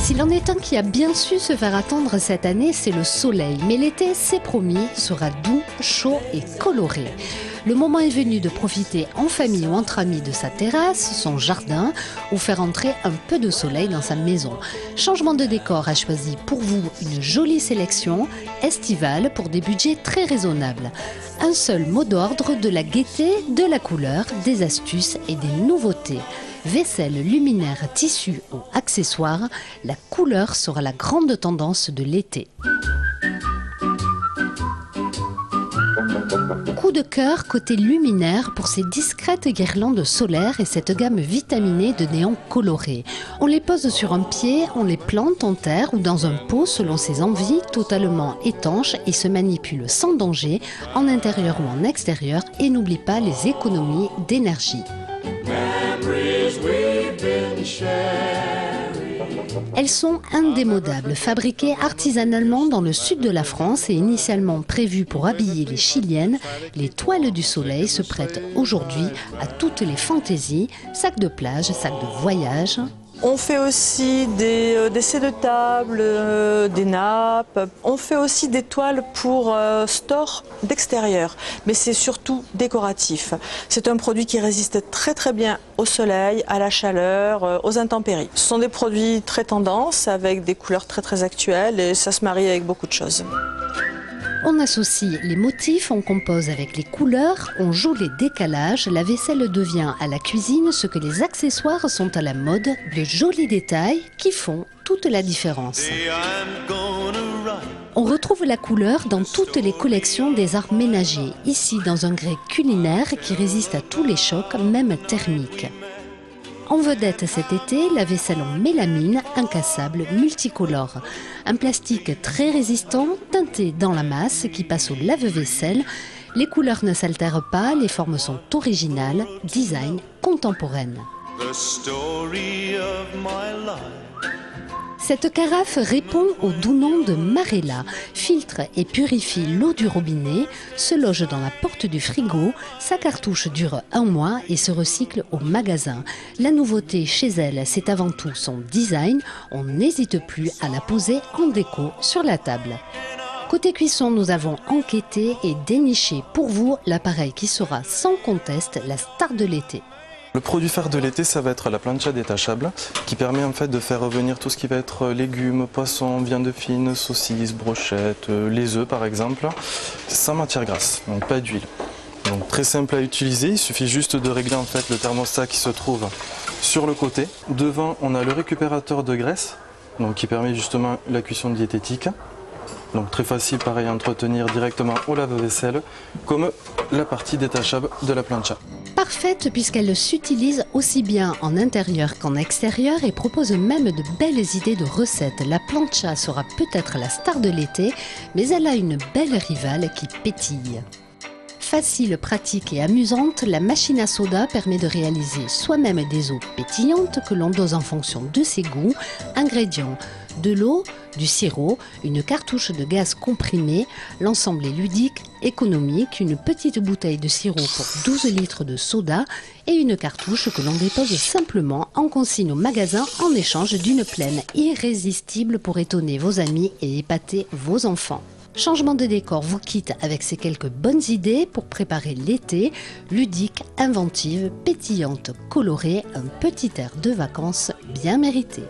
S'il en est un qui a bien su se faire attendre cette année, c'est le soleil. Mais l'été, c'est promis, sera doux, chaud et coloré. Le moment est venu de profiter en famille ou entre amis de sa terrasse, son jardin ou faire entrer un peu de soleil dans sa maison. Changement de décor a choisi pour vous une jolie sélection estivale pour des budgets très raisonnables. Un seul mot d'ordre, de la gaieté, de la couleur, des astuces et des nouveautés. Vaisselle, luminaire, tissu ou accessoires, la couleur sera la grande tendance de l'été. Coup de cœur côté luminaire pour ces discrètes guirlandes solaires et cette gamme vitaminée de néons colorés. On les pose sur un pied, on les plante en terre ou dans un pot selon ses envies, totalement étanches et se manipulent sans danger en intérieur ou en extérieur, et n'oublie pas les économies d'énergie. Elles sont indémodables, fabriquées artisanalement dans le sud de la France et initialement prévues pour habiller les Chiliennes. Les toiles du soleil se prêtent aujourd'hui à toutes les fantaisies, sacs de plage, sacs de voyage. On fait aussi des dessins de table, des nappes. On fait aussi des toiles pour store d'extérieur, mais c'est surtout décoratif. C'est un produit qui résiste très très bien au soleil, à la chaleur, aux intempéries. Ce sont des produits très tendance avec des couleurs très très actuelles et ça se marie avec beaucoup de choses. On associe les motifs, on compose avec les couleurs, on joue les décalages, la vaisselle devient à la cuisine ce que les accessoires sont à la mode, de jolis détails qui font toute la différence. On retrouve la couleur dans toutes les collections des arts ménagers, ici dans un grès culinaire qui résiste à tous les chocs, même thermiques. En vedette cet été, la vaisselle en mélamine, incassable, multicolore. Un plastique très résistant, teinté dans la masse, qui passe au lave-vaisselle. Les couleurs ne s'altèrent pas, les formes sont originales, design contemporaine. Cette carafe répond au doux nom de Marella, filtre et purifie l'eau du robinet, se loge dans la porte du frigo, sa cartouche dure 1 mois et se recycle au magasin. La nouveauté chez elle, c'est avant tout son design, on n'hésite plus à la poser en déco sur la table. Côté cuisson, nous avons enquêté et déniché pour vous l'appareil qui sera sans conteste la star de l'été. Le produit phare de l'été, ça va être la plancha détachable qui permet en fait de faire revenir tout ce qui va être légumes, poissons, viande fine, saucisses, brochettes, les œufs par exemple, sans matière grasse, donc pas d'huile. Donc très simple à utiliser, il suffit juste de régler en fait le thermostat qui se trouve sur le côté. Devant, on a le récupérateur de graisse, donc qui permet justement la cuisson diététique. Donc très facile pareil à entretenir directement au lave-vaisselle, comme la partie détachable de la plancha. Parfaite puisqu'elle s'utilise aussi bien en intérieur qu'en extérieur et propose même de belles idées de recettes. La plancha sera peut-être la star de l'été, mais elle a une belle rivale qui pétille. Facile, pratique et amusante, la machine à soda permet de réaliser soi-même des eaux pétillantes que l'on dose en fonction de ses goûts. Ingrédients: de l'eau, du sirop, une cartouche de gaz comprimé. L'ensemble est ludique, économique, une petite bouteille de sirop pour 12 litres de soda et une cartouche que l'on dépose simplement en consigne au magasin en échange d'une plaine irrésistible pour étonner vos amis et épater vos enfants. Changement de décor vous quitte avec ces quelques bonnes idées pour préparer l'été, ludique, inventive, pétillante, colorée, un petit air de vacances bien mérité.